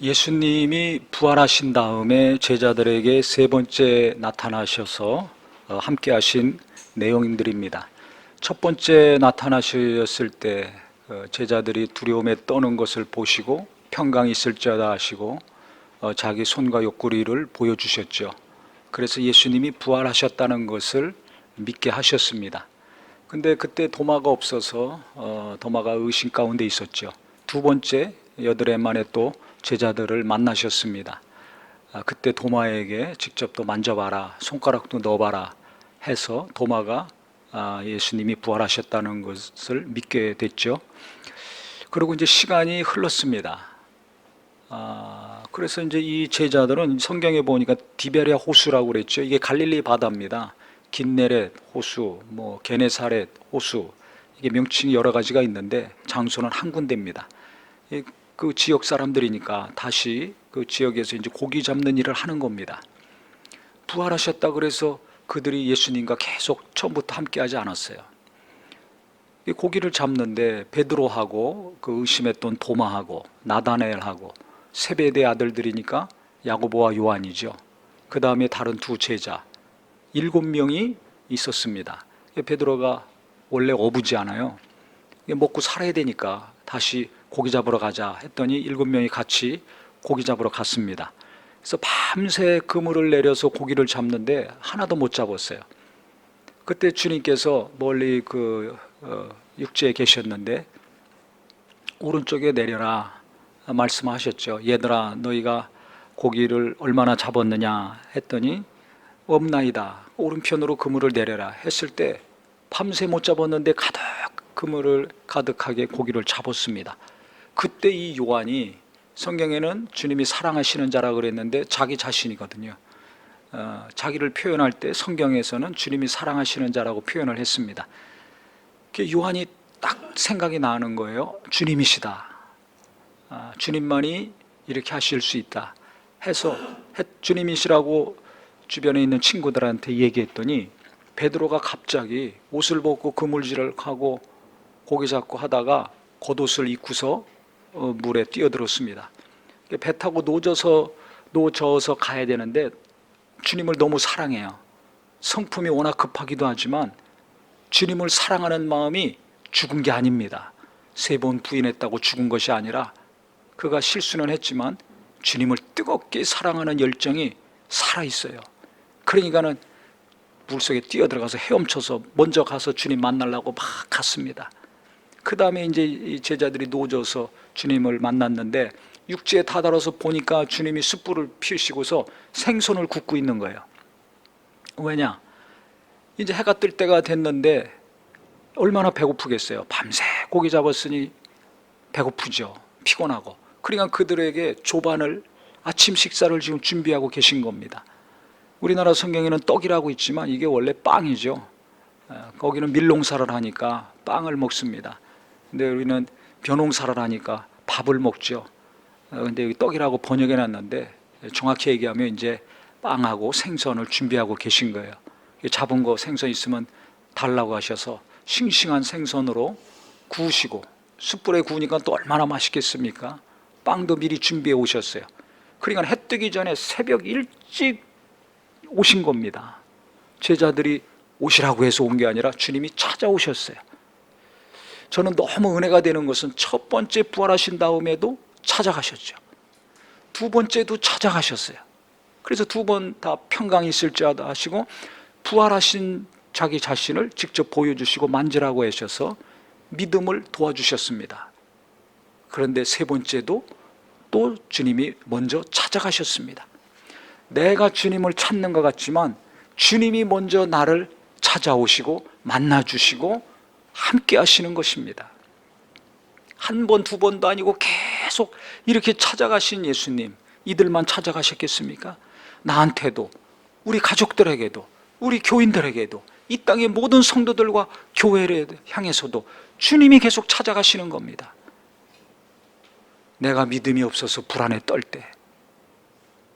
예수님이 부활하신 다음에 제자들에게 세 번째 나타나셔서 함께 하신 내용들입니다. 첫 번째 나타나셨을 때 제자들이 두려움에 떠는 것을 보시고 평강이 있을지어다 하시고 자기 손과 옆구리를 보여주셨죠. 그래서 예수님이 부활하셨다는 것을 믿게 하셨습니다. 근데 그때 도마가 없어서 도마가 의심 가운데 있었죠. 두 번째 여드레 만에 또 제자들을 만나셨습니다. 그때 도마에게 직접 또 만져봐라, 손가락도 넣어봐라 해서 도마가 예수님이 부활하셨다는 것을 믿게 됐죠. 그리고 이제 시간이 흘렀습니다. 그래서 이제 이 제자들은 성경에 보니까 디베랴 호수라고 그랬죠. 이게 갈릴리 바다입니다. 긴네렛 호수, 뭐 게네사렛 호수, 이게 명칭이 여러 가지가 있는데 장소는 한 군데입니다. 그 지역 사람들이니까 다시 그 지역에서 이제 고기 잡는 일을 하는 겁니다. 부활하셨다 그래서 그들이 예수님과 계속 처음부터 함께하지 않았어요. 고기를 잡는데 베드로하고 그 의심했던 도마하고 나다나엘하고 세베대 아들들이니까 야고보와 요한이죠. 그 다음에 다른 두 제자 7명이 있었습니다. 베드로가 원래 어부지않아요. 먹고 살아야 되니까 다시 고기 잡으러 가자 했더니 7명이 같이 고기 잡으러 갔습니다. 그래서 밤새 그물을 내려서 고기를 잡는데 하나도 못 잡았어요. 그때 주님께서 멀리 육지에 계셨는데 오른쪽에 내려라 말씀하셨죠. 얘들아, 너희가 고기를 얼마나 잡았느냐 했더니 없나이다. 오른편으로 그물을 내려라 했을 때 밤새 못 잡았는데 그물을 가득하게 고기를 잡았습니다. 그때 이 요한이, 성경에는 주님이 사랑하시는 자라 그랬는데 자기 자신이거든요. 자기를 표현할 때 성경에서는 주님이 사랑하시는 자라고 표현을 했습니다. 요한이 딱 생각이 나는 거예요. 주님이시다. 주님만이 이렇게 하실 수 있다 해서 주님이시라고 주변에 있는 친구들한테 얘기했더니 베드로가 갑자기 옷을 벗고 그물질을 하고 고기 잡고 하다가 겉옷을 입고서 물에 뛰어들었습니다. 배 타고 노저어서 가야 되는데 주님을 너무 사랑해요. 성품이 워낙 급하기도 하지만 주님을 사랑하는 마음이 죽은 게 아닙니다. 3번 부인했다고 죽은 것이 아니라 그가 실수는 했지만 주님을 뜨겁게 사랑하는 열정이 살아있어요. 그러니까는 물속에 뛰어들어가서 헤엄쳐서 먼저 가서 주님 만나려고 막 갔습니다. 그 다음에 이제 제자들이 노져서 주님을 만났는데 육지에 다다라서 보니까 주님이 숯불을 피우시고서 생선을 굽고 있는 거예요. 왜냐? 이제 해가 뜰 때가 됐는데 얼마나 배고프겠어요. 밤새 고기 잡았으니 배고프죠. 피곤하고. 그러니까 그들에게 조반을, 아침 식사를 지금 준비하고 계신 겁니다. 우리나라 성경에는 떡이라고 있지만 이게 원래 빵이죠. 거기는 밀농사를 하니까 빵을 먹습니다. 근데 우리는 벼농사를 하니까 밥을 먹죠. 근데 여기 떡이라고 번역해 놨는데 정확히 얘기하면 이제 빵하고 생선을 준비하고 계신 거예요. 잡은 거 생선 있으면 달라고 하셔서 싱싱한 생선으로 구우시고, 숯불에 구우니까 또 얼마나 맛있겠습니까? 빵도 미리 준비해 오셨어요. 그러니까 해 뜨기 전에 새벽 일찍 오신 겁니다. 제자들이 오시라고 해서 온 게 아니라 주님이 찾아오셨어요. 저는 너무 은혜가 되는 것은 첫 번째 부활하신 다음에도 찾아가셨죠. 두 번째도 찾아가셨어요. 그래서 두 번 다 평강이 있을지어다 하시고 부활하신 자기 자신을 직접 보여주시고 만지라고 하셔서 믿음을 도와주셨습니다. 그런데 세 번째도 또 주님이 먼저 찾아가셨습니다. 내가 주님을 찾는 것 같지만 주님이 먼저 나를 찾아오시고 만나주시고 함께 하시는 것입니다. 한 번, 두 번도 아니고 계속 이렇게 찾아가신 예수님, 이들만 찾아가셨겠습니까? 나한테도, 우리 가족들에게도, 우리 교인들에게도, 이 땅의 모든 성도들과 교회를 향해서도 주님이 계속 찾아가시는 겁니다. 내가 믿음이 없어서 불안에 떨 때,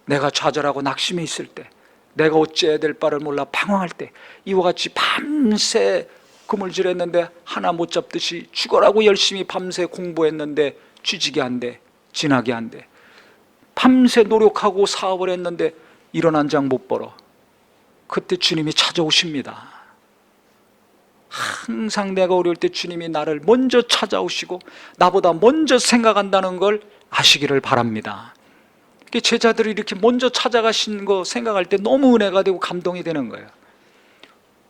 내가 좌절하고 낙심해 있을 때, 내가 어찌해야 될 바를 몰라 방황할 때, 이와 같이 밤새 그물질했는데 하나 못 잡듯이 죽어라고 열심히 밤새 공부했는데 취직이 안 돼, 진학이 안 돼, 밤새 노력하고 사업을 했는데 일원 한 장 못 벌어. 그때 주님이 찾아오십니다. 항상 내가 어려울 때 주님이 나를 먼저 찾아오시고 나보다 먼저 생각한다는 걸 아시기를 바랍니다. 제자들이 이렇게 먼저 찾아가신 거 생각할 때 너무 은혜가 되고 감동이 되는 거예요.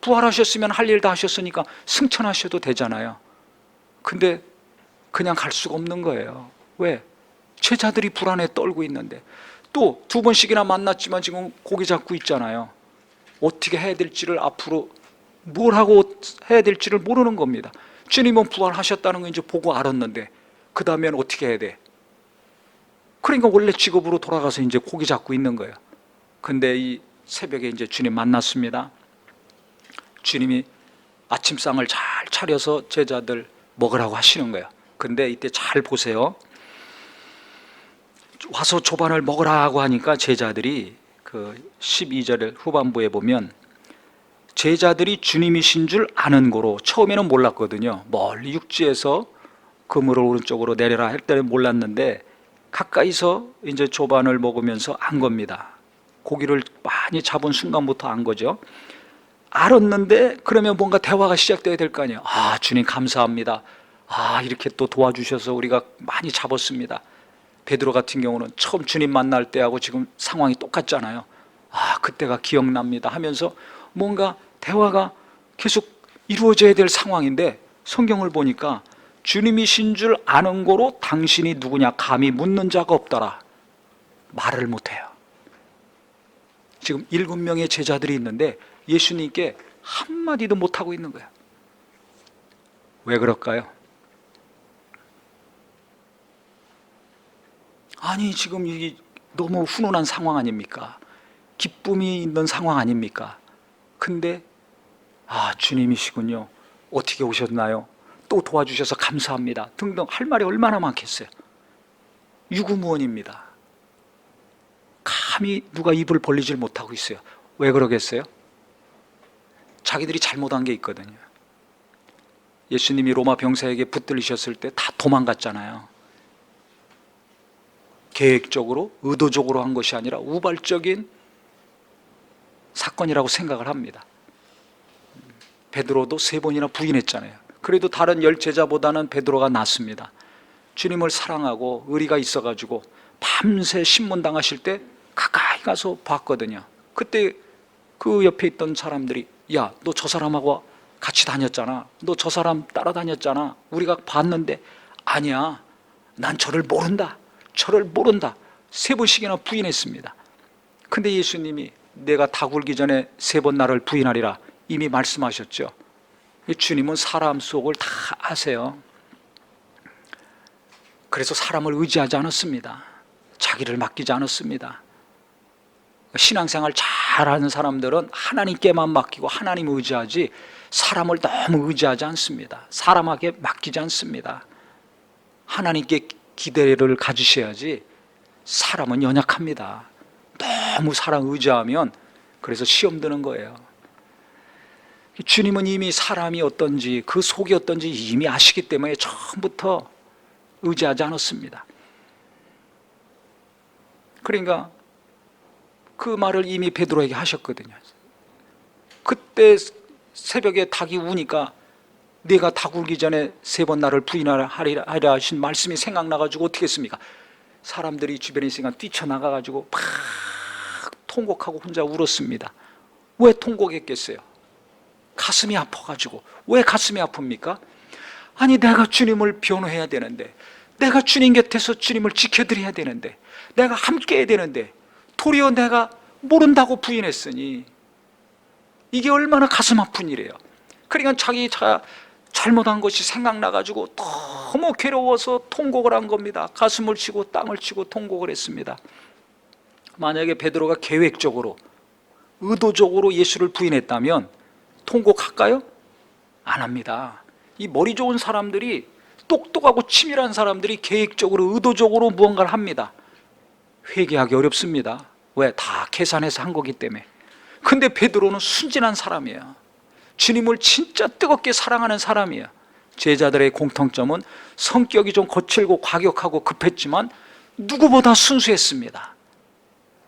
부활하셨으면 할 일 다 하셨으니까 승천하셔도 되잖아요. 근데 그냥 갈 수가 없는 거예요. 왜? 제자들이 불안에 떨고 있는데, 또 2번씩이나 만났지만 지금 고기 잡고 있잖아요. 어떻게 해야 될지를, 앞으로 뭘 하고 해야 될지를 모르는 겁니다. 주님은 부활하셨다는 거 이제 보고 알았는데 그 다음엔 어떻게 해야 돼? 그러니까 원래 직업으로 돌아가서 이제 고기 잡고 있는 거예요. 근데 이 새벽에 이제 주님 만났습니다. 주님이 아침상을 잘 차려서 제자들 먹으라고 하시는 거예요. 근데 이때 잘 보세요. 와서 조반을 먹으라고 하니까 제자들이 그 12절 후반부에 보면 제자들이 주님이신 줄 아는 고로, 처음에는 몰랐거든요. 멀리 육지에서 그물을 오른쪽으로 내려라 할 때는 몰랐는데 가까이서 이제 조반을 먹으면서 안 겁니다. 고기를 많이 잡은 순간부터 안 거죠. 알았는데 그러면 뭔가 대화가 시작돼야 될 거 아니에요. 아, 주님 감사합니다. 아, 이렇게 또 도와주셔서 우리가 많이 잡았습니다. 베드로 같은 경우는 처음 주님 만날 때하고 지금 상황이 똑같잖아요. 아, 그때가 기억납니다 하면서 뭔가 대화가 계속 이루어져야 될 상황인데, 성경을 보니까 주님이신 줄 아는 고로 당신이 누구냐 감히 묻는 자가 없더라. 말을 못해요. 지금 7명의 제자들이 있는데 예수님께 한마디도 못하고 있는 거예요. 왜 그럴까요? 아니, 지금 이게 너무 훈훈한 상황 아닙니까? 기쁨이 있는 상황 아닙니까? 근데 아, 주님이시군요. 어떻게 오셨나요? 또 도와주셔서 감사합니다. 등등 할 말이 얼마나 많겠어요. 유구무원입니다. 감히 누가 입을 벌리질 못하고 있어요. 왜 그러겠어요? 자기들이 잘못한 게 있거든요. 예수님이 로마 병사에게 붙들리셨을 때 다 도망갔잖아요. 계획적으로, 의도적으로 한 것이 아니라 우발적인 사건이라고 생각을 합니다. 베드로도 3번이나 부인했잖아요. 그래도 다른 10제자보다는 베드로가 낫습니다. 주님을 사랑하고 의리가 있어가지고 밤새 신문당하실 때 가까이 가서 봤거든요. 그때 그 옆에 있던 사람들이, 야, 너 저 사람하고 같이 다녔잖아. 너 저 사람 따라다녔잖아. 우리가 봤는데. 아니야, 난 저를 모른다. 저를 모른다. 3번씩이나 부인했습니다. 근데 예수님이 내가 다 굴기 전에 3번 나를 부인하리라 이미 말씀하셨죠. 주님은 사람 속을 다 아세요. 그래서 사람을 의지하지 않았습니다. 자기를 맡기지 않았습니다. 신앙생활 잘하는 사람들은 하나님께만 맡기고 하나님 의지하지 사람을 너무 의지하지 않습니다. 사람에게 맡기지 않습니다. 하나님께 기대를 가지셔야지. 사람은 연약합니다. 너무 사람 의지하면 그래서 시험 드는 거예요. 주님은 이미 사람이 어떤지, 그 속이 어떤지 이미 아시기 때문에 처음부터 의지하지 않았습니다. 그러니까 그 말을 이미 베드로에게 하셨거든요. 그때 새벽에 닭이 우니까 내가 닭 울기 전에 3번 나를 부인하라 하신 말씀이 생각나가지고 어떻게 했습니까? 사람들이 주변에 있으니까 뛰쳐나가가지고 막 통곡하고 혼자 울었습니다. 왜 통곡했겠어요? 가슴이 아파가지고. 왜 가슴이 아픕니까? 아니, 내가 주님을 변호해야 되는데, 내가 주님 곁에서 주님을 지켜드려야 되는데, 내가 함께 해야 되는데 도리어 내가 모른다고 부인했으니 이게 얼마나 가슴 아픈 일이에요. 그러니까 자기가 잘못한 것이 생각나가지고 너무 괴로워서 통곡을 한 겁니다. 가슴을 치고 땅을 치고 통곡을 했습니다. 만약에 베드로가 계획적으로 의도적으로 예수를 부인했다면 통곡할까요? 안 합니다. 이 머리 좋은 사람들이, 똑똑하고 치밀한 사람들이 계획적으로 의도적으로 무언가를 합니다. 회개하기 어렵습니다. 왜? 다 계산해서 한 거기 때문에. 근데 베드로는 순진한 사람이에요. 주님을 진짜 뜨겁게 사랑하는 사람이에요. 제자들의 공통점은 성격이 좀 거칠고 과격하고 급했지만 누구보다 순수했습니다.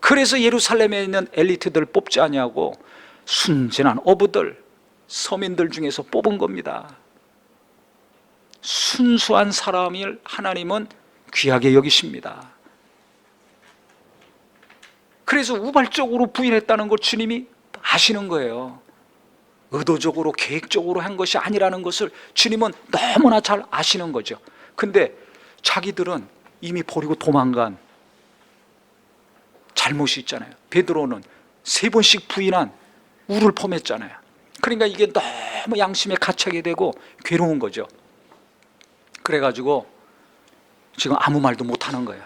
그래서 예루살렘에 있는 엘리트들 뽑지 아니하고 순진한 어부들, 서민들 중에서 뽑은 겁니다. 순수한 사람을 하나님은 귀하게 여기십니다. 그래서 우발적으로 부인했다는 걸 주님이 아시는 거예요. 의도적으로 계획적으로 한 것이 아니라는 것을 주님은 너무나 잘 아시는 거죠. 근데 자기들은 이미 버리고 도망간 잘못이 있잖아요. 베드로는 3번씩 부인한 우를 범했잖아요. 그러니까 이게 너무 양심에 갇히게 되고 괴로운 거죠. 그래가지고 지금 아무 말도 못하는 거예요.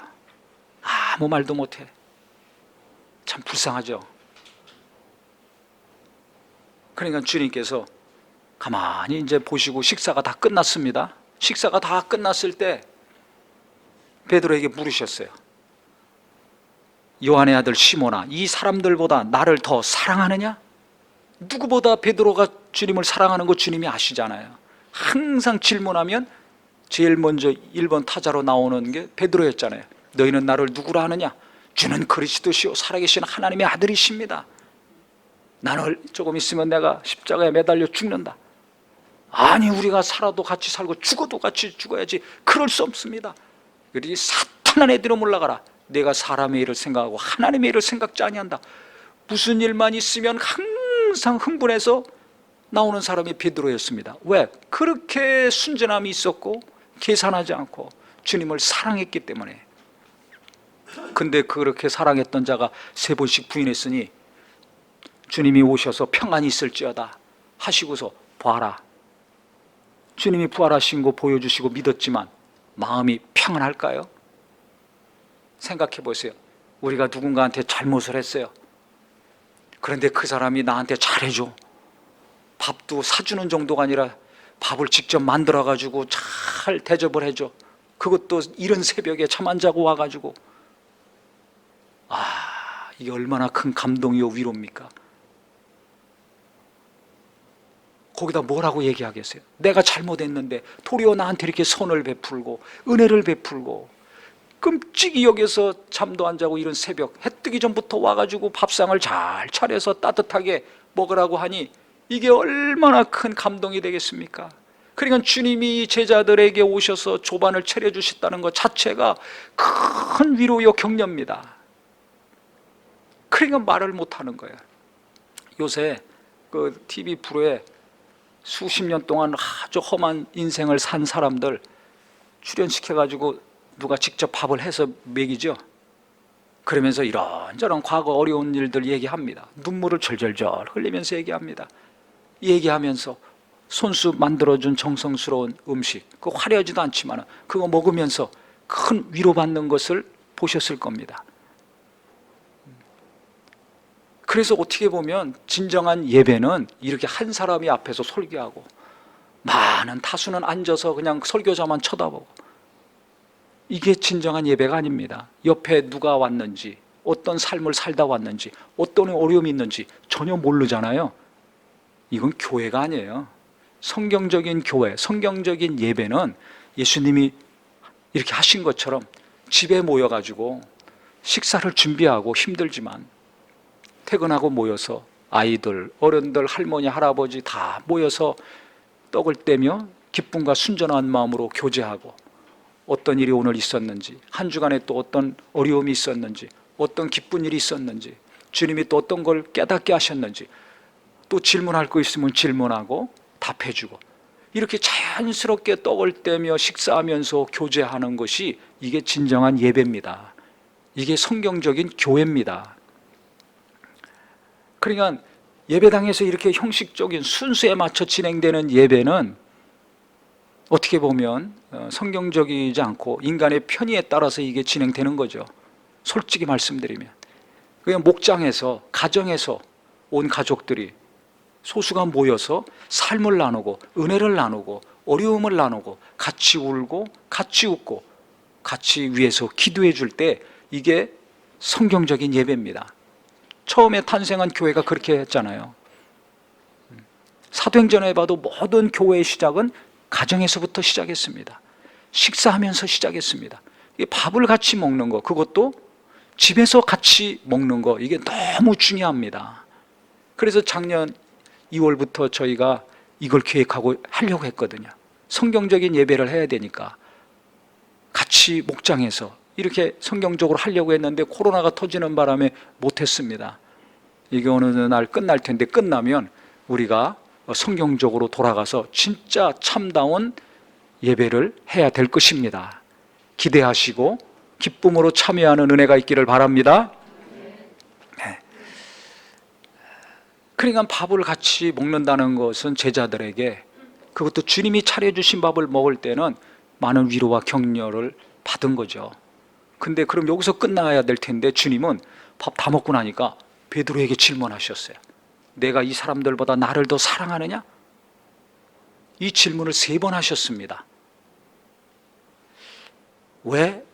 아무 말도 못해. 참 불쌍하죠. 그러니까 주님께서 가만히 이제 보시고 식사가 다 끝났습니다. 식사가 다 끝났을 때 베드로에게 물으셨어요. 요한의 아들 시몬아, 이 사람들보다 나를 더 사랑하느냐? 누구보다 베드로가 주님을 사랑하는 거 주님이 아시잖아요. 항상 질문하면 제일 먼저 1번 타자로 나오는 게 베드로였잖아요. 너희는 나를 누구라 하느냐? 주는 그리스도시요 살아계신 하나님의 아들이십니다. 나는 조금 있으면 내가 십자가에 매달려 죽는다. 아니, 우리가 살아도 같이 살고 죽어도 같이 죽어야지. 그럴 수 없습니다. 그러니 사탄아 내 뒤로 물러가라. 내가 사람의 일을 생각하고 하나님의 일을 생각지 아니한다. 무슨 일만 있으면 항상 흥분해서 나오는 사람이 베드로였습니다. 왜? 그렇게 순전함이 있었고 계산하지 않고 주님을 사랑했기 때문에. 근데 그렇게 사랑했던 자가 3번씩 부인했으니 주님이 오셔서 평안이 있을지어다 하시고서 봐라. 주님이 부활하신 거 보여주시고 믿었지만 마음이 평안할까요? 생각해 보세요. 우리가 누군가한테 잘못을 했어요. 그런데 그 사람이 나한테 잘해줘. 밥도 사주는 정도가 아니라 밥을 직접 만들어가지고 잘 대접을 해줘. 그것도 이른 새벽에 잠 안 자고 와가지고. 이게 얼마나 큰 감동이요 위로입니까? 거기다 뭐라고 얘기하겠어요? 내가 잘못했는데 도리어 나한테 이렇게 선을 베풀고 은혜를 베풀고 끔찍이 여기서 잠도 안 자고 이런 새벽 해 뜨기 전부터 와가지고 밥상을 잘 차려서 따뜻하게 먹으라고 하니 이게 얼마나 큰 감동이 되겠습니까? 그러니까 주님이 제자들에게 오셔서 조반을 차려주셨다는 것 자체가 큰 위로요 격려입니다. 그러니까 말을 못하는 거예요. 요새 그 TV 프로에 수십 년 동안 아주 험한 인생을 산 사람들 출연시켜가지고 누가 직접 밥을 해서 먹이죠. 그러면서 이런저런 과거 어려운 일들 얘기합니다. 눈물을 절절절 흘리면서 얘기합니다. 얘기하면서 손수 만들어준 정성스러운 음식, 그 화려하지도 않지만 그거 먹으면서 큰 위로받는 것을 보셨을 겁니다. 그래서 어떻게 보면 진정한 예배는 이렇게 한 사람이 앞에서 설교하고 많은 다수는 앉아서 그냥 설교자만 쳐다보고, 이게 진정한 예배가 아닙니다. 옆에 누가 왔는지, 어떤 삶을 살다 왔는지, 어떤 어려움이 있는지 전혀 모르잖아요. 이건 교회가 아니에요. 성경적인 교회, 성경적인 예배는 예수님이 이렇게 하신 것처럼 집에 모여가지고 식사를 준비하고 힘들지만 퇴근하고 모여서 아이들, 어른들, 할머니, 할아버지 다 모여서 떡을 떼며 기쁨과 순전한 마음으로 교제하고 어떤 일이 오늘 있었는지, 한 주간에 또 어떤 어려움이 있었는지, 어떤 기쁜 일이 있었는지, 주님이 또 어떤 걸 깨닫게 하셨는지, 또 질문할 거 있으면 질문하고 답해주고, 이렇게 자연스럽게 떡을 떼며 식사하면서 교제하는 것이 이게 진정한 예배입니다. 이게 성경적인 교회입니다. 그러니까 예배당에서 이렇게 형식적인 순수에 맞춰 진행되는 예배는 어떻게 보면 성경적이지 않고 인간의 편의에 따라서 이게 진행되는 거죠. 솔직히 말씀드리면 그냥 목장에서, 가정에서 온 가족들이 소수가 모여서 삶을 나누고 은혜를 나누고 어려움을 나누고 같이 울고 같이 웃고 같이 위해서 기도해 줄 때 이게 성경적인 예배입니다. 처음에 탄생한 교회가 그렇게 했잖아요. 사도행전에 봐도 모든 교회의 시작은 가정에서부터 시작했습니다. 식사하면서 시작했습니다. 이 밥을 같이 먹는 거, 그것도 집에서 같이 먹는 거, 이게 너무 중요합니다. 그래서 작년 2월부터 저희가 이걸 계획하고 하려고 했거든요. 성경적인 예배를 해야 되니까 같이 목장에서 이렇게 성경적으로 하려고 했는데 코로나가 터지는 바람에 못했습니다. 이게 어느 날 끝날 텐데, 끝나면 우리가 성경적으로 돌아가서 진짜 참다운 예배를 해야 될 것입니다. 기대하시고 기쁨으로 참여하는 은혜가 있기를 바랍니다. 네. 그러니까 밥을 같이 먹는다는 것은 제자들에게, 그것도 주님이 차려주신 밥을 먹을 때는 많은 위로와 격려를 받은 거죠. 근데 그럼 여기서 끝나야 될 텐데 주님은 밥 다 먹고 나니까 베드로에게 질문하셨어요. 내가 이 사람들보다 나를 더 사랑하느냐? 이 질문을 3번 하셨습니다. 왜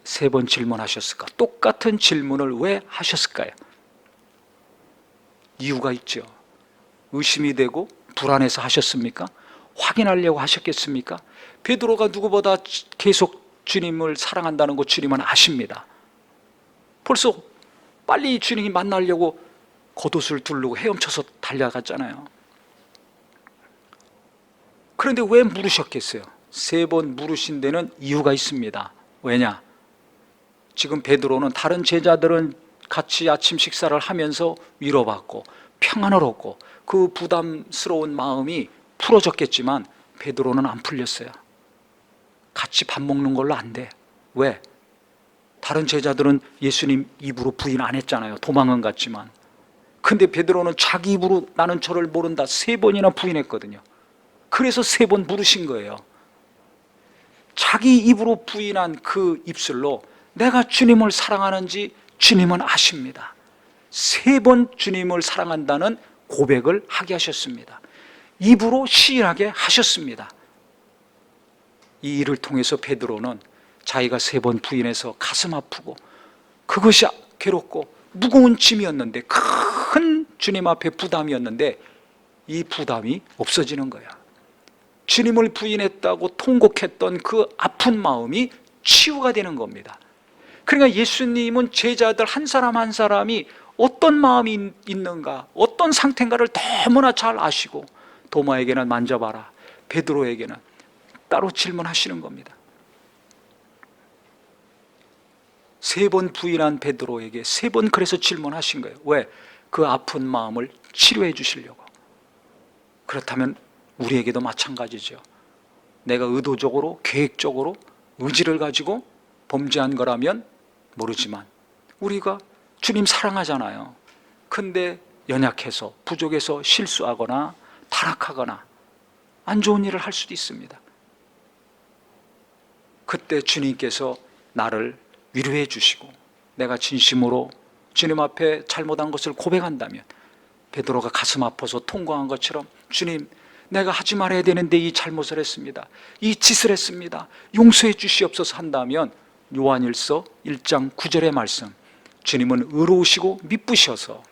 3번 질문하셨을까? 똑같은 질문을 왜 하셨을까요? 이유가 있죠. 의심이 되고 불안해서 하셨습니까? 확인하려고 하셨겠습니까? 베드로가 누구보다 계속 주님을 사랑한다는 거 주님은 아십니다. 벌써 빨리 주님이 만나려고 겉옷을 두르고 헤엄쳐서 달려갔잖아요. 그런데 왜 물으셨겠어요? 3번 물으신 데는 이유가 있습니다. 왜냐? 지금 베드로는 다른 제자들은 같이 아침 식사를 하면서 위로받고 평안을 얻고 그 부담스러운 마음이 풀어졌겠지만 베드로는 안 풀렸어요. 같이 밥 먹는 걸로 안 돼. 왜? 다른 제자들은 예수님 입으로 부인 안 했잖아요. 도망은 갔지만. 근데 베드로는 자기 입으로 나는 저를 모른다 3번이나 부인했거든요. 그래서 3번 물으신 거예요. 자기 입으로 부인한 그 입술로 내가 주님을 사랑하는지 주님은 아십니다. 3번 주님을 사랑한다는 고백을 하게 하셨습니다. 입으로 시인하게 하셨습니다. 이 일을 통해서 베드로는 자기가 3번 부인해서 가슴 아프고 그것이 괴롭고 무거운 짐이었는데, 큰 주님 앞에 부담이었는데 이 부담이 없어지는 거야. 주님을 부인했다고 통곡했던 그 아픈 마음이 치유가 되는 겁니다. 그러니까 예수님은 제자들 한 사람 한 사람이 어떤 마음이 있는가, 어떤 상태인가를 너무나 잘 아시고, 도마에게는 만져봐라, 베드로에게는 따로 질문하시는 겁니다. 3번 부인한 베드로에게 3번 그래서 질문하신 거예요. 왜? 그 아픈 마음을 치료해 주시려고. 그렇다면 우리에게도 마찬가지죠. 내가 의도적으로, 계획적으로, 의지를 가지고 범죄한 거라면 모르지만 우리가 주님 사랑하잖아요. 근데 연약해서, 부족해서 실수하거나 타락하거나 안 좋은 일을 할 수도 있습니다. 그때 주님께서 나를 위로해 주시고 내가 진심으로 주님 앞에 잘못한 것을 고백한다면, 베드로가 가슴 아파서 통곡한 것처럼 주님, 내가 하지 말아야 되는데 이 잘못을 했습니다, 이 짓을 했습니다, 용서해 주시옵소서 한다면, 요한일서 1장 9절의 말씀, 주님은 의로우시고 미쁘셔서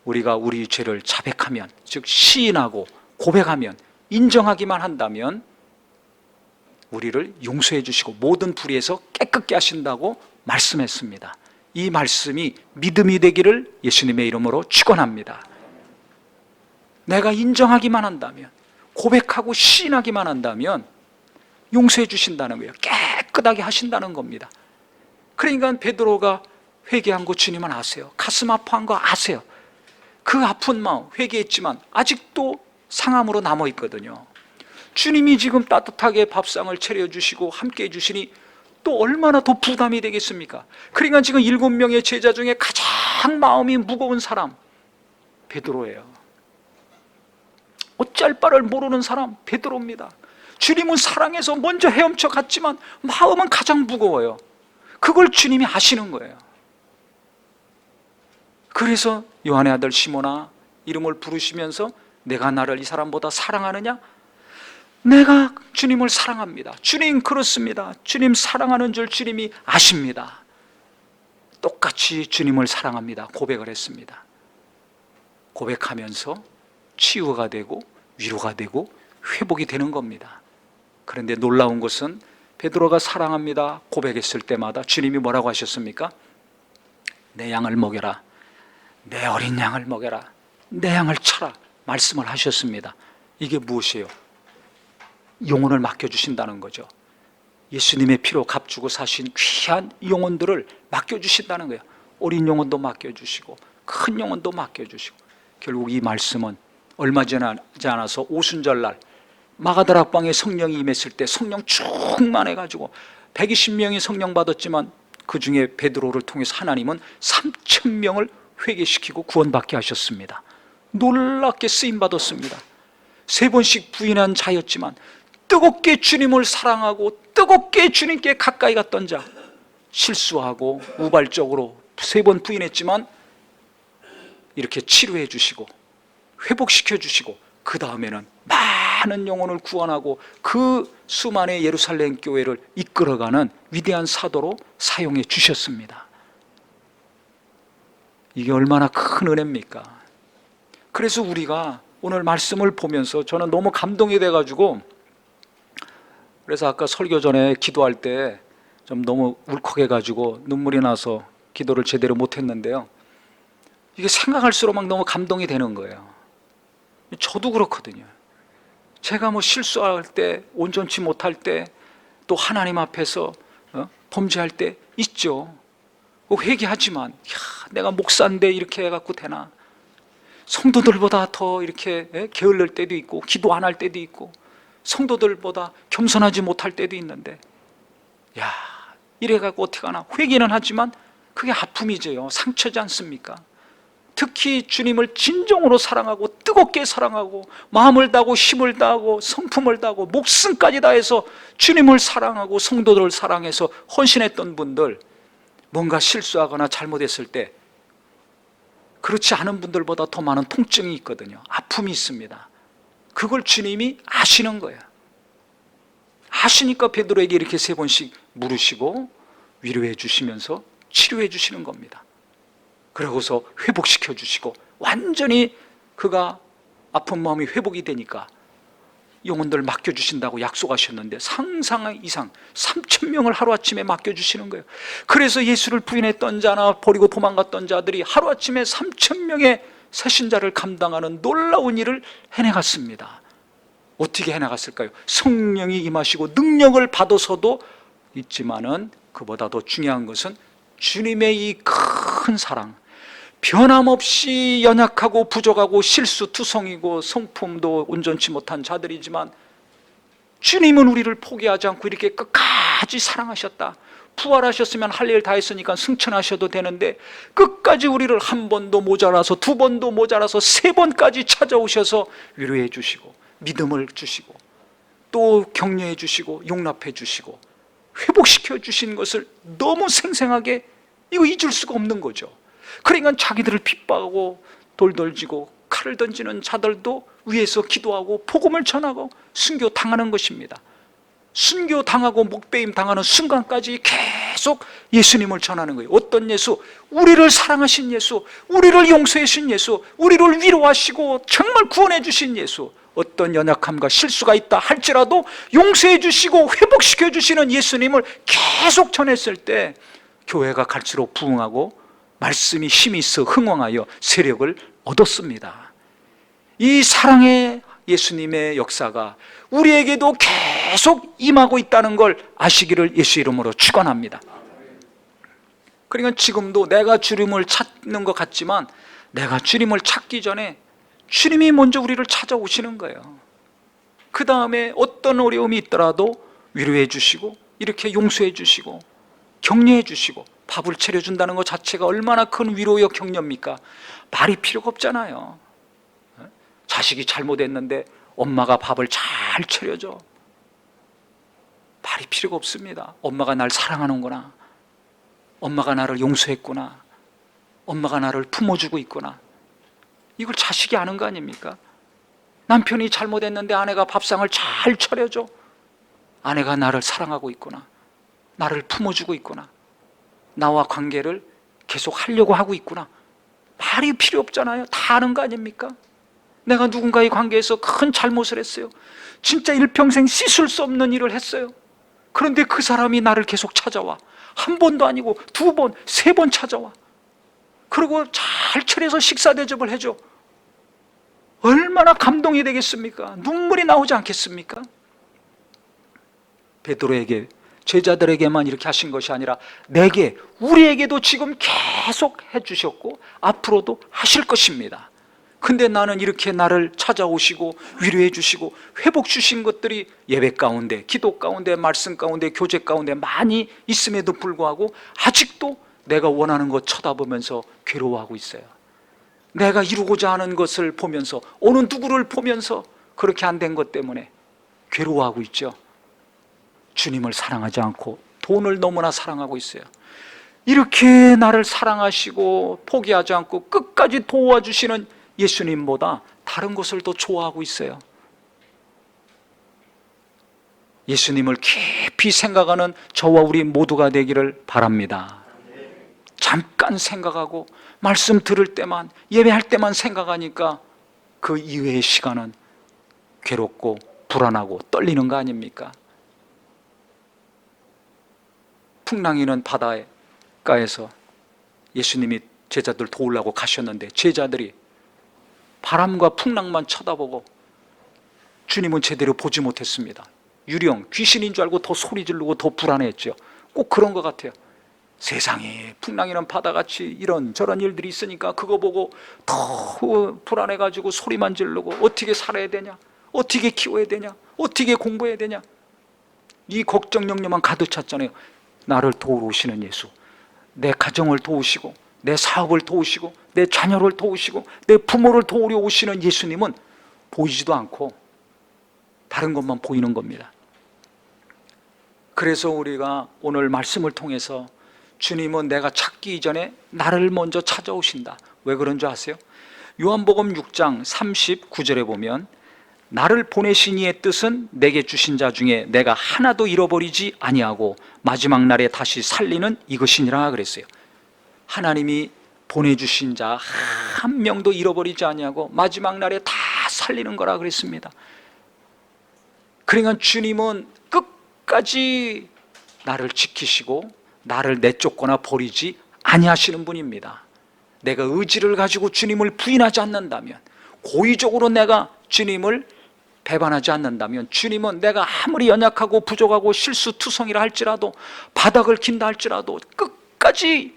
우리가 우리 죄를 자백하면, 즉 시인하고 고백하면, 인정하기만 한다면 우리를 용서해 주시고 모든 불의에서 깨끗게 하신다고 말씀했습니다. 이 말씀이 믿음이 되기를 예수님의 이름으로 축원합니다. 내가 인정하기만 한다면, 고백하고 시인하기만 한다면 용서해 주신다는 거예요. 깨끗하게 하신다는 겁니다. 그러니까 베드로가 회개한 거 주님은 아세요. 가슴 아파한 거 아세요. 그 아픈 마음 회개했지만 아직도 상함으로 남아있거든요. 주님이 지금 따뜻하게 밥상을 차려주시고 함께 해주시니 또 얼마나 더 부담이 되겠습니까? 그러니까 지금 7명의 제자 중에 가장 마음이 무거운 사람 베드로예요. 어쩔 바를 모르는 사람 베드로입니다. 주님은 사랑해서 먼저 헤엄쳐 갔지만 마음은 가장 무거워요. 그걸 주님이 아시는 거예요. 그래서 요한의 아들 시몬아, 이름을 부르시면서 내가 나를 이 사람보다 사랑하느냐? 내가 주님을 사랑합니다. 주님 그렇습니다. 주님 사랑하는 줄 주님이 아십니다. 똑같이 주님을 사랑합니다. 고백을 했습니다. 고백하면서 치유가 되고 위로가 되고 회복이 되는 겁니다. 그런데 놀라운 것은 베드로가 사랑합니다 고백했을 때마다 주님이 뭐라고 하셨습니까? 내 양을 먹여라, 내 어린 양을 먹여라, 내 양을 쳐라 말씀을 하셨습니다. 이게 무엇이에요? 영혼을 맡겨주신다는 거죠. 예수님의 피로 값주고 사신 귀한 영혼들을 맡겨주신다는 거예요. 어린 영혼도 맡겨주시고 큰 영혼도 맡겨주시고. 결국 이 말씀은 얼마 지나지 않아서 오순절날 마가다락방에 성령이 임했을 때 성령 충만해가지고 120명이 성령 받았지만 그 중에 베드로를 통해서 하나님은 3,000명을 회개시키고 구원받게 하셨습니다. 놀랍게 쓰임받았습니다. 3번씩 부인한 자였지만 뜨겁게 주님을 사랑하고 뜨겁게 주님께 가까이 갔던 자, 실수하고 우발적으로 3번 부인했지만 이렇게 치료해 주시고 회복시켜 주시고 그 다음에는 많은 영혼을 구원하고 그 수많은 예루살렘 교회를 이끌어가는 위대한 사도로 사용해 주셨습니다. 이게 얼마나 큰 은혜입니까? 그래서 우리가 오늘 말씀을 보면서 저는 너무 감동이 돼가지고, 그래서 아까 설교 전에 기도할 때 좀 너무 울컥해가지고 눈물이 나서 기도를 제대로 못했는데요, 이게 생각할수록 막 너무 감동이 되는 거예요. 저도 그렇거든요. 제가 뭐 실수할 때, 온전치 못할 때, 또 하나님 앞에서 범죄할 때 있죠. 회개하지만 내가 목사인데 이렇게 해갖고 되나, 성도들보다 더 이렇게 게을릴 때도 있고 기도 안 할 때도 있고 성도들보다 겸손하지 못할 때도 있는데, 이래갖고 어떻게 하나. 회개는 하지만 그게 아픔이죠. 상처지 않습니까? 특히 주님을 진정으로 사랑하고 뜨겁게 사랑하고 마음을 다하고 힘을 다하고 성품을 다하고 목숨까지 다해서 주님을 사랑하고 성도들을 사랑해서 헌신했던 분들, 뭔가 실수하거나 잘못했을 때 그렇지 않은 분들보다 더 많은 통증이 있거든요. 아픔이 있습니다. 그걸 주님이 아시는 거예요. 아시니까 베드로에게 이렇게 3번씩 물으시고 위로해 주시면서 치료해 주시는 겁니다. 그러고서 회복시켜 주시고 완전히 그가 아픈 마음이 회복이 되니까 영혼들 맡겨주신다고 약속하셨는데 상상 이상 3,000명을 하루아침에 맡겨주시는 거예요. 그래서 예수를 부인했던 자나 버리고 도망갔던 자들이 하루아침에 3,000명의 새신자를 감당하는 놀라운 일을 해내갔습니다. 어떻게 해나갔을까요? 성령이 임하시고 능력을 받아서도 있지만은 그보다 더 중요한 것은 주님의 이 큰 사랑, 변함없이 연약하고 부족하고 실수투성이고 성품도 온전치 못한 자들이지만 주님은 우리를 포기하지 않고 이렇게 끝까지 사랑하셨다. 부활하셨으면 할 일 다 했으니까 승천하셔도 되는데 끝까지 우리를 1번도 모자라서 2번도 모자라서 3번까지 찾아오셔서 위로해 주시고 믿음을 주시고 또 격려해 주시고 용납해 주시고 회복시켜 주신 것을 너무 생생하게 이거 잊을 수가 없는 거죠. 그러니까 자기들을 핍박하고 돌돌지고 칼을 던지는 자들도 위에서 기도하고 복음을 전하고 순교 당하는 것입니다. 순교 당하고 목배임 당하는 순간까지 계속 예수님을 전하는 거예요. 어떤 예수? 우리를 사랑하신 예수, 우리를 용서해 주신 예수, 우리를 위로하시고 정말 구원해 주신 예수. 어떤 연약함과 실수가 있다 할지라도 용서해 주시고 회복시켜 주시는 예수님을 계속 전했을 때 교회가 갈수록 부흥하고 말씀이 힘이 있어 흥왕하여 세력을 얻었습니다. 이 사랑의 예수님의 역사가 우리에게도 계속 임하고 있다는 걸 아시기를 예수 이름으로 축원합니다. 그러니까 지금도 내가 주님을 찾는 것 같지만 내가 주님을 찾기 전에 주님이 먼저 우리를 찾아오시는 거예요. 그 다음에 어떤 어려움이 있더라도 위로해 주시고 이렇게 용서해 주시고 격려해 주시고 밥을 차려준다는 것 자체가 얼마나 큰 위로요 격려입니까? 말이 필요가 없잖아요. 자식이 잘못했는데 엄마가 밥을 잘 차려줘. 말이 필요가 없습니다. 엄마가 날 사랑하는구나, 엄마가 나를 용서했구나, 엄마가 나를 품어주고 있구나, 이걸 자식이 아는 거 아닙니까? 남편이 잘못했는데 아내가 밥상을 잘 차려줘. 아내가 나를 사랑하고 있구나, 나를 품어주고 있구나, 나와 관계를 계속 하려고 하고 있구나. 말이 필요 없잖아요. 다 아는 거 아닙니까? 내가 누군가의 관계에서 큰 잘못을 했어요. 진짜 일평생 씻을 수 없는 일을 했어요. 그런데 그 사람이 나를 계속 찾아와. 한 번도 아니고 두 번, 세 번 찾아와. 그리고 잘 차려서 식사 대접을 해줘. 얼마나 감동이 되겠습니까? 눈물이 나오지 않겠습니까? 베드로에게, 제자들에게만 이렇게 하신 것이 아니라 내게, 우리에게도 지금 계속 해주셨고 앞으로도 하실 것입니다. 근데 나는 이렇게 나를 찾아오시고 위로해 주시고 회복 주신 것들이 예배 가운데, 기도 가운데, 말씀 가운데, 교제 가운데 많이 있음에도 불구하고 아직도 내가 원하는 것 쳐다보면서 괴로워하고 있어요. 내가 이루고자 하는 것을 보면서, 어느 누구를 보면서 그렇게 안 된 것 때문에 괴로워하고 있죠. 주님을 사랑하지 않고 돈을 너무나 사랑하고 있어요. 이렇게 나를 사랑하시고 포기하지 않고 끝까지 도와주시는 예수님보다 다른 것을 더 좋아하고 있어요. 예수님을 깊이 생각하는 저와 우리 모두가 되기를 바랍니다. 잠깐 생각하고 말씀 들을 때만, 예배할 때만 생각하니까 그 이외의 시간은 괴롭고 불안하고 떨리는 거 아닙니까? 풍랑이는 바닷가에서 예수님이 제자들 도우려고 가셨는데 제자들이 바람과 풍랑만 쳐다보고 주님은 제대로 보지 못했습니다. 유령, 귀신인 줄 알고 더 소리 지르고 더 불안해했죠. 꼭 그런 것 같아요. 세상에 풍랑이란 바다같이 이런저런 일들이 있으니까 그거 보고 더 불안해가지고 소리만 지르고 어떻게 살아야 되냐, 어떻게 키워야 되냐, 어떻게 공부해야 되냐, 이 걱정 염려만 가득 찼잖아요. 나를 도우러 오시는 예수, 내 가정을 도우시고 내 사업을 도우시고 내 자녀를 도우시고 내 부모를 도우려 오시는 예수님은 보이지도 않고 다른 것만 보이는 겁니다. 그래서 우리가 오늘 말씀을 통해서 주님은 내가 찾기 이전에 나를 먼저 찾아오신다. 왜 그런 줄 아세요? 요한복음 6장 39절에 보면 나를 보내신 이의 뜻은 내게 주신 자 중에 내가 하나도 잃어버리지 아니하고 마지막 날에 다시 살리는 이것이니라 그랬어요. 하나님이 보내주신 자 한 명도 잃어버리지 아니하고 마지막 날에 다 살리는 거라 그랬습니다. 그러니까 주님은 끝까지 나를 지키시고 나를 내쫓거나 버리지 아니하시는 분입니다. 내가 의지를 가지고 주님을 부인하지 않는다면, 고의적으로 내가 주님을 배반하지 않는다면, 주님은 내가 아무리 연약하고 부족하고 실수투성이라 할지라도, 바닥을 긴다 할지라도 끝까지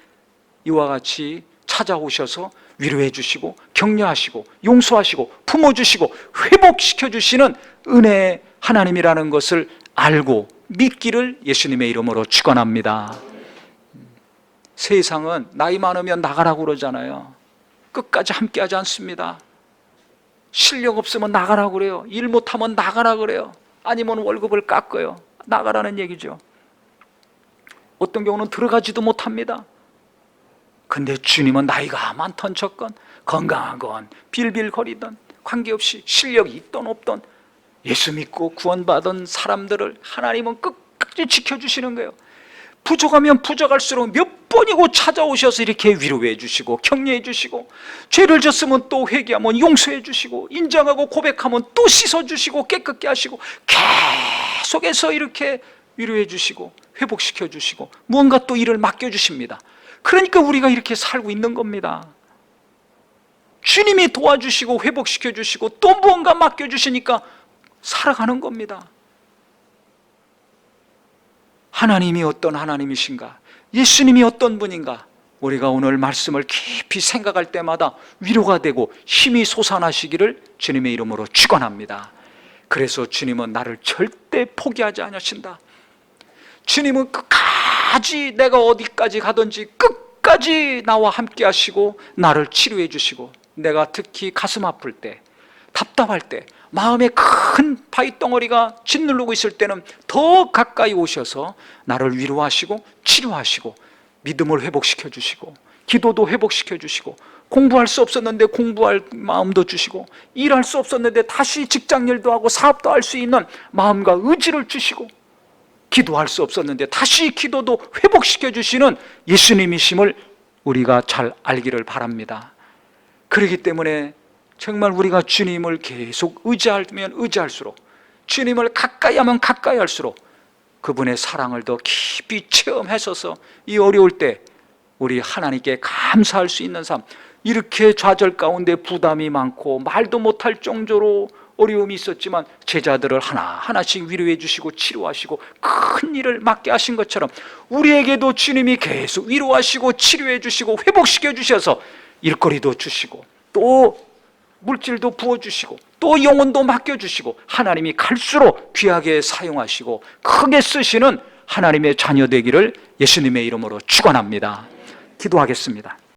이와 같이 찾아오셔서 위로해 주시고 격려하시고 용서하시고 품어주시고 회복시켜 주시는 은혜의 하나님이라는 것을 알고 믿기를 예수님의 이름으로 축원합니다. 세상은 나이 많으면 나가라고 그러잖아요. 끝까지 함께하지 않습니다. 실력 없으면 나가라고 그래요. 일 못하면 나가라고 그래요. 아니면 월급을 깎아요. 나가라는 얘기죠. 어떤 경우는 들어가지도 못합니다. 근데 주님은 나이가 많던 적건 건강하건 빌빌거리던 관계없이 실력이 있던 없던 예수 믿고 구원받은 사람들을 하나님은 끝까지 지켜주시는 거예요. 부족하면 부족할수록 몇 번이고 찾아오셔서 이렇게 위로해 주시고 격려해 주시고, 죄를 졌으면 또 회개하면 용서해 주시고, 인정하고 고백하면 또 씻어 주시고 깨끗게 하시고, 계속해서 이렇게 위로해 주시고 회복시켜 주시고 무언가 또 일을 맡겨 주십니다. 그러니까 우리가 이렇게 살고 있는 겁니다. 주님이 도와주시고 회복시켜 주시고 또 무언가 맡겨 주시니까 살아가는 겁니다. 하나님이 어떤 하나님이신가, 예수님이 어떤 분인가, 우리가 오늘 말씀을 깊이 생각할 때마다 위로가 되고 힘이 솟아나시기를 주님의 이름으로 축원합니다. 그래서 주님은 나를 절대 포기하지 않으신다. 주님은 끝까지, 내가 어디까지 가든지 끝까지 나와 함께 하시고 나를 치료해 주시고, 내가 특히 가슴 아플 때, 답답할 때, 마음에 큰 바위덩어리가 짓누르고 있을 때는 더 가까이 오셔서 나를 위로하시고 치료하시고 믿음을 회복시켜 주시고 기도도 회복시켜 주시고, 공부할 수 없었는데 공부할 마음도 주시고, 일할 수 없었는데 다시 직장일도 하고 사업도 할 수 있는 마음과 의지를 주시고, 기도할 수 없었는데 다시 기도도 회복시켜 주시는 예수님이심을 우리가 잘 알기를 바랍니다. 그렇기 때문에 정말 우리가 주님을 계속 의지하면 의지할수록, 주님을 가까이 하면 가까이 할수록 그분의 사랑을 더 깊이 체험하셔서 이 어려울 때 우리 하나님께 감사할 수 있는 삶, 이렇게 좌절 가운데 부담이 많고 말도 못할 정도로 어려움이 있었지만 제자들을 하나하나씩 위로해 주시고 치료하시고 큰 일을 맡게 하신 것처럼 우리에게도 주님이 계속 위로하시고 치료해 주시고 회복시켜 주셔서 일거리도 주시고 또 물질도 부어주시고 또 영혼도 맡겨주시고 하나님이 갈수록 귀하게 사용하시고 크게 쓰시는 하나님의 자녀 되기를 예수님의 이름으로 축원합니다. 기도하겠습니다.